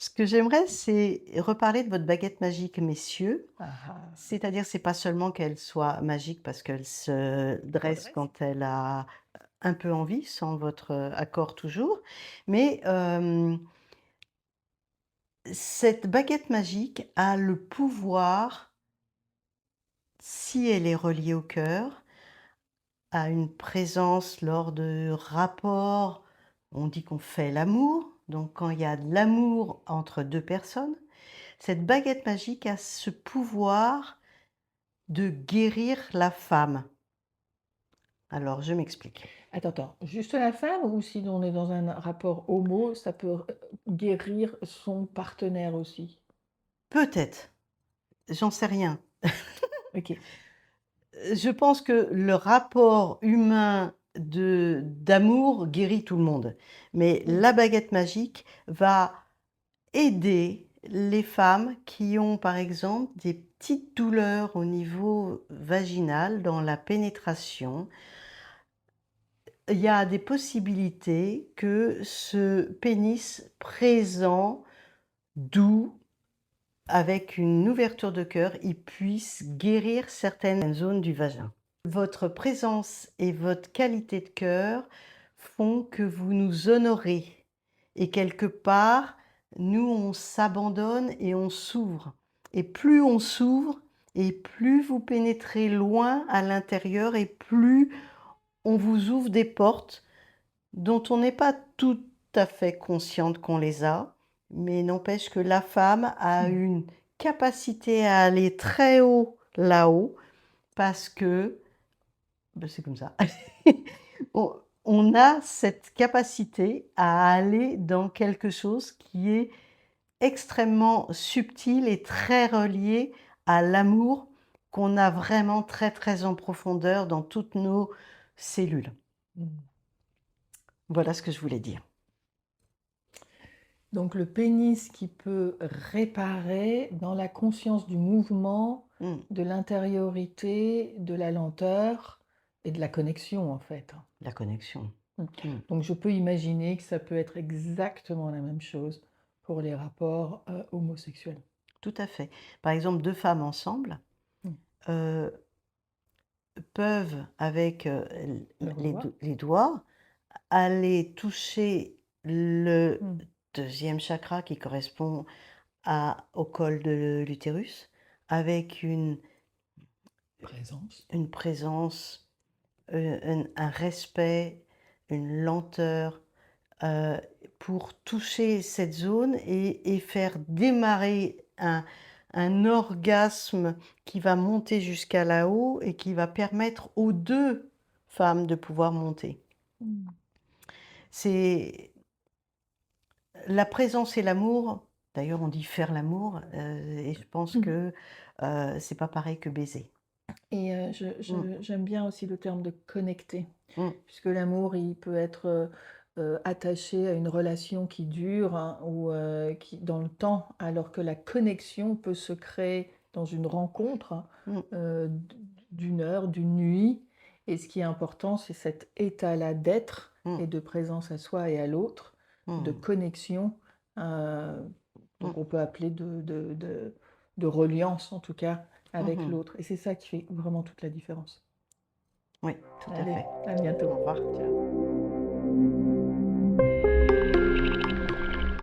Ce que j'aimerais, c'est reparler de votre baguette magique, messieurs. Ah ah. C'est-à-dire, c'est pas seulement qu'elle soit magique parce qu'elle se dresse quand elle a un peu envie, sans votre, accord toujours, mais cette baguette magique a le pouvoir, si elle est reliée au cœur, à une présence lors de rapports. On dit qu'on fait l'amour, donc quand il y a de l'amour entre 2 personnes, cette baguette magique a ce pouvoir de guérir la femme. Alors je m'explique. Attends, juste la femme ou si on est dans un rapport homo, ça peut guérir son partenaire aussi? Peut-être, j'en sais rien. OK. Je pense que le rapport humain de d'amour guérit tout le monde, mais Mmh. la baguette magique va aider les femmes qui ont, par exemple, des petites douleurs au niveau vaginal dans la pénétration. Il y a des possibilités que ce pénis présent, doux, avec une ouverture de cœur, il puisse guérir certaines zones du vagin. Votre présence et votre qualité de cœur font que vous nous honorez et quelque part, nous, on s'abandonne et on s'ouvre et plus on s'ouvre et plus vous pénétrez loin à l'intérieur et plus on vous ouvre des portes dont on n'est pas tout à fait consciente qu'on les a, mais n'empêche que la femme a Mmh. une capacité à aller très haut là-haut parce que c'est comme ça. On on a cette capacité à aller dans quelque chose qui est extrêmement subtil et très relié à l'amour qu'on a vraiment très, très en profondeur dans toutes nos cellules. Mmh. Voilà ce que je voulais dire. Donc le pénis qui peut réparer dans la conscience du mouvement, Mmh, de l'intériorité, de la lenteur et de la connexion, en fait. la connexion. Mmh. Mmh, Donc je peux imaginer que ça peut être exactement la même chose pour les rapports, homosexuels. tout à fait. Par exemple, 2 femmes ensemble, Mmh. heu, peuvent avec, l Le les revoir. les doigts aller toucher le Mmh. deuxième chakra qui correspond au col de l'utérus avec Présence. une présence, un respect, une lenteur, heu, pour toucher cette zone et faire démarrer un orgasme qui va monter jusqu'à là-haut et qui va permettre aux 2 femmes de pouvoir monter. Mmh. C'est la présence et l'amour, d'ailleurs on dit faire l'amour, et je pense Mmh. que, c'est pas pareil que baiser. Et Mmh, j'aime bien aussi le terme de «connecter», mmh, puisque l'amour, il peut être, attaché à une relation qui dure, hein, ou qui dans le temps, alors que la connexion peut se créer dans une rencontre, hein, mmh, d'une heure, d'une nuit, et ce qui est important, c'est cet état-là d'être mmh, et de présence à soi et à l'autre, de mmh, connexion, heu mmh, donc on peut appeler de reliance, en tout cas, mmh avec mh. l'autre, et c'est ça qui fait vraiment toute la différence. Oui, tout à Allez, fait. à bientôt. Au revoir. Ciao.